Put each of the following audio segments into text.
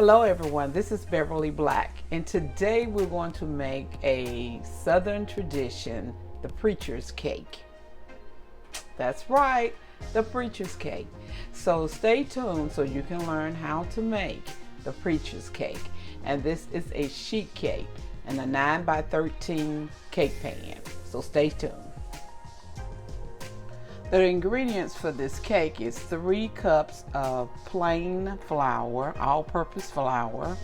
Hello everyone, this is Beverly Black, and today we're going to make a Southern tradition, the preacher's cake. That's right, the preacher's cake. So stay tuned so you can learn how to make the preacher's cake. And this is a sheet cake in a 9x13 cake pan, so stay tuned. The ingredients for this cake is 3 cups of plain flour, all-purpose flour,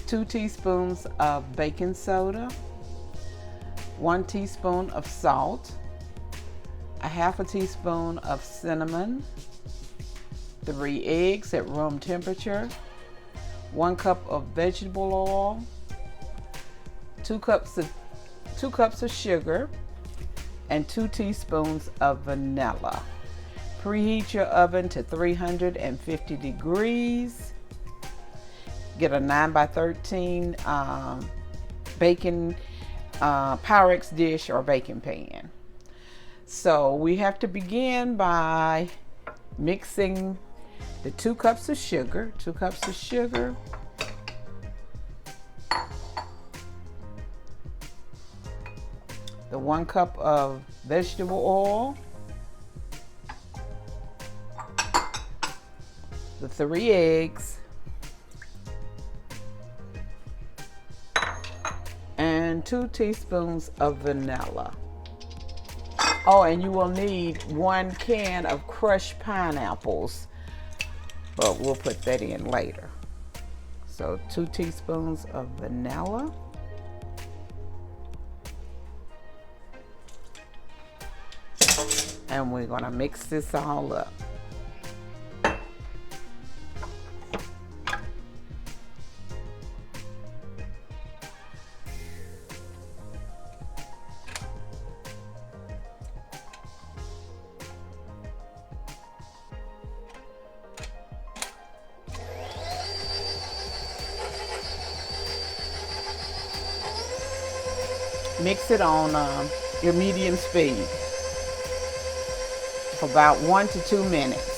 2 teaspoons of baking soda, 1 teaspoon of salt, a half a teaspoon of cinnamon, 3 eggs at room temperature, 1 cup of vegetable oil, 2 cups of sugar, and 2 teaspoons of vanilla. Preheat your oven to 350 degrees. Get a 9x13 baking Pyrex dish or baking pan. So we have to begin by mixing the 2 cups of sugar. 2 cups of sugar. The 1 cup of vegetable oil, the 3 eggs, and 2 teaspoons of vanilla. Oh, and you will need 1 can of crushed pineapples, but we'll put that in later. So 2 teaspoons of vanilla. And we're going to mix this all up. Mix it on your medium speed for about 1 to 2 minutes.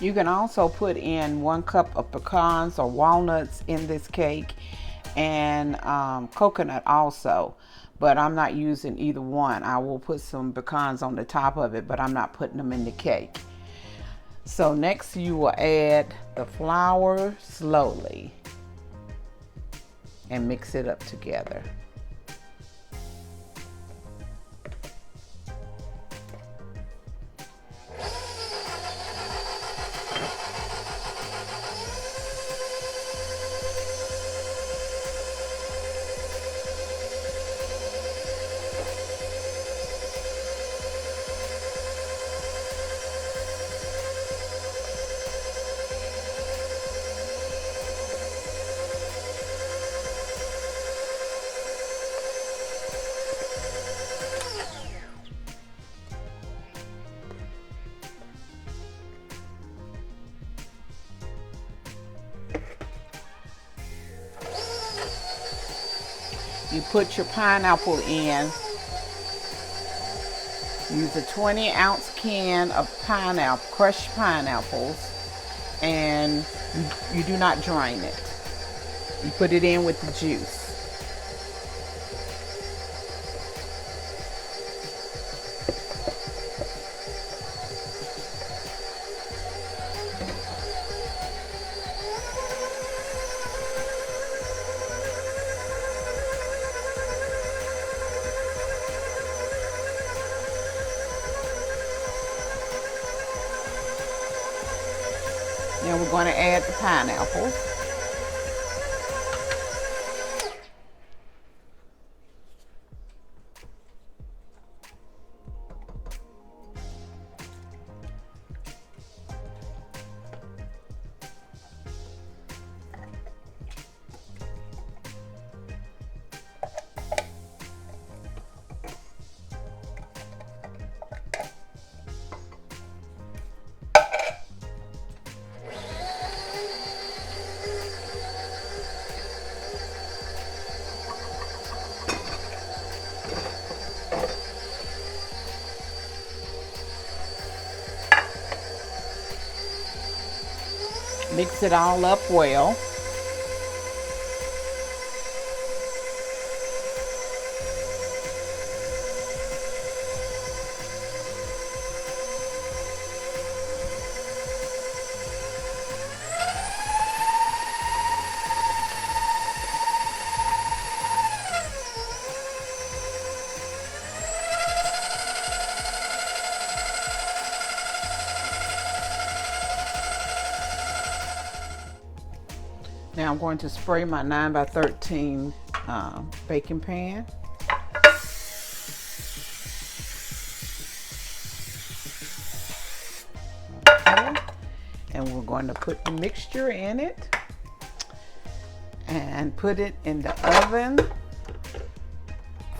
You can also put in 1 cup of pecans or walnuts in this cake, and coconut also, but I'm not using either one. I will put some pecans on the top of it, but I'm not putting them in the cake. So next you will add the flour slowly and mix it up together. You put your pineapple in. Use a 20-ounce can of crushed pineapples, and you do not drain it. You put it in with the juice. Now we're going to add the pineapples. Mix it all up well. Now I'm going to spray my 9x13 baking pan. Okay. And we're going to put the mixture in it and put it in the oven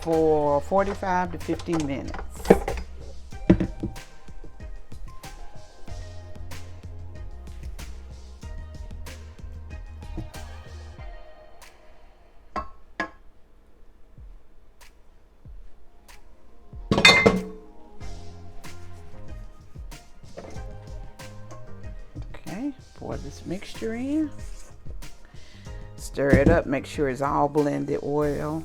for 45 to 50 minutes. Okay, pour this mixture in. Stir it up, make sure it's all blended well.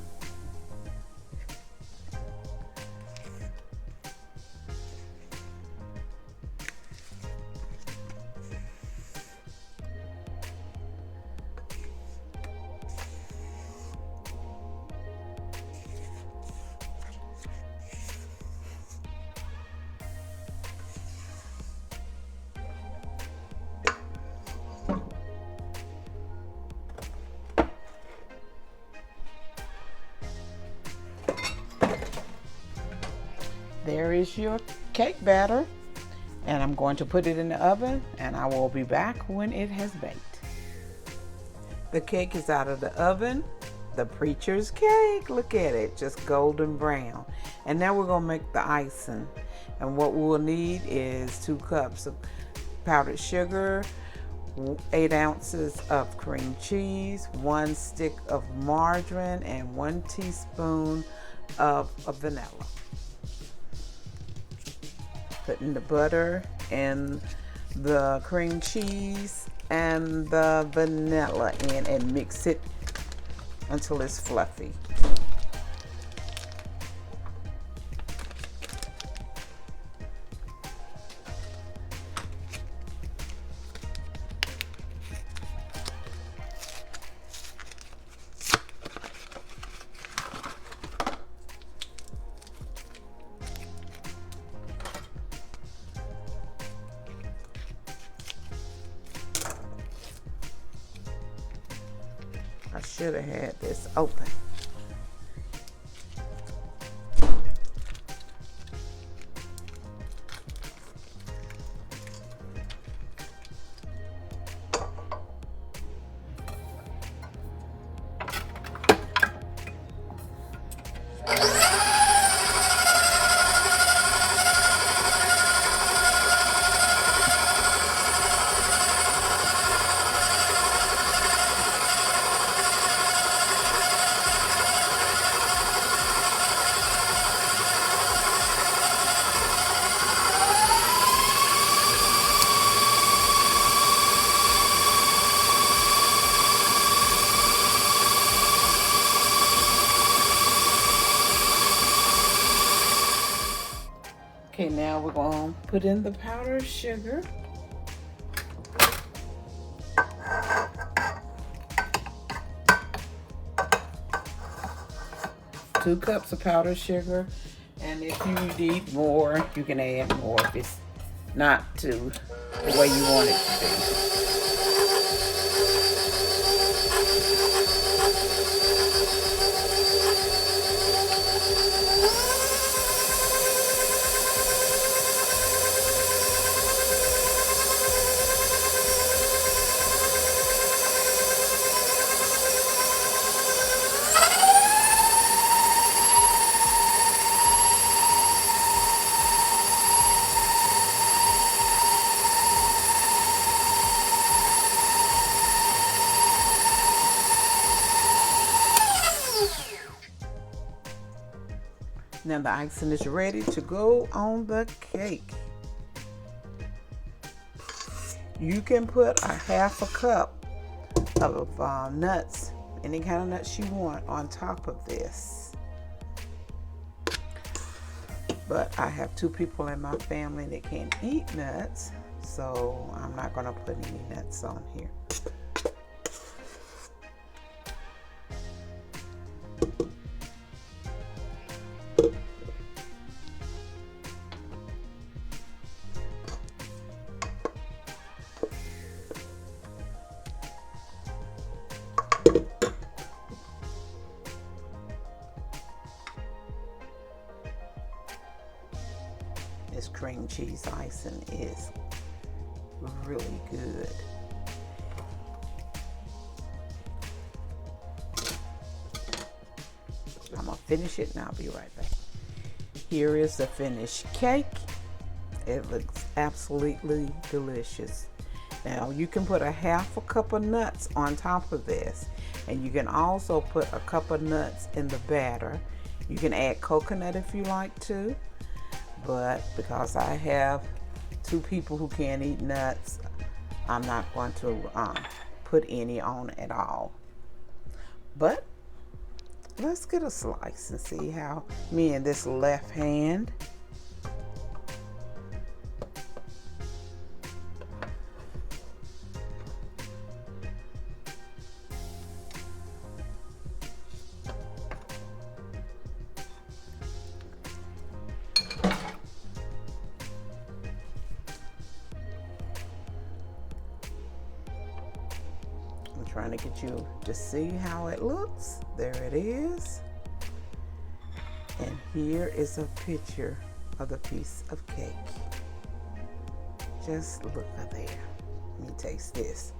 There is your cake batter, and I'm going to put it in the oven, and I will be back when it has baked. The cake is out of the oven. The preacher's cake, look at it, just golden brown. And now we're gonna make the icing. And what we'll need is 2 cups of powdered sugar, 8 ounces of cream cheese, 1 stick of margarine, and 1 teaspoon of vanilla. Putting the butter and the cream cheese and the vanilla in and mix it until it's fluffy. I should have had this open. Okay, now we're going to put in the powdered sugar. Two cups of powdered sugar, and if you need more, you can add more if it's not to the way you want it to be. Now the icing is ready to go on the cake. You can put a half a cup of nuts, any kind of nuts you want, on top of this. But I have 2 people in my family that can't eat nuts, so I'm not going to put any nuts on here. This cream cheese icing is really good. I'm gonna finish it and I'll be right back. Here is the finished cake. It looks absolutely delicious. Now you can put a half a cup of nuts on top of this, and you can also put a cup of nuts in the batter. You can add coconut if you like to, but because I have 2 people who can't eat nuts, I'm not going to put any on at all. But let's get a slice and see how me and this left hand. Trying to get you to see how it looks. There it is. And here is a picture of the piece of cake. Just look at there. Let me taste this.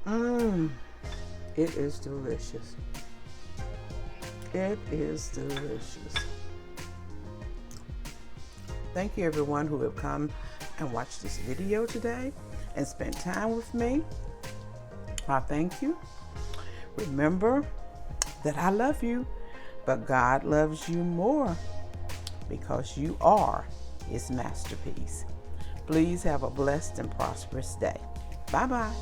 It is delicious. It is delicious. Thank you everyone who have come and watched this video today and spent time with me. I thank you. Remember that I love you, but God loves you more because you are His masterpiece. Please have a blessed and prosperous day. Bye-bye.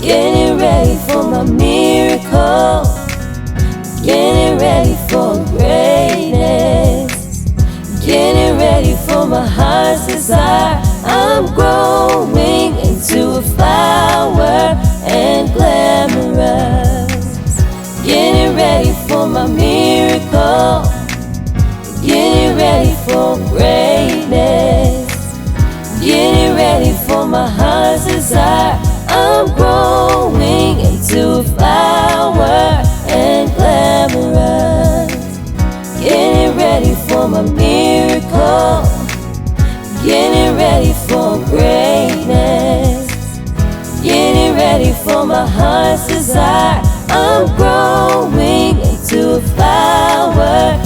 Getting ready for my miracle, getting ready for greatness, getting ready for my heart's desire. I'm growing into a flower and glamorous. Getting ready for my miracle, getting ready for greatness, getting ready for my heart's desire. I'm growing into a flower and glamorous. Getting ready for my miracle, getting ready for greatness, getting ready for my heart's desire. I'm growing into a flower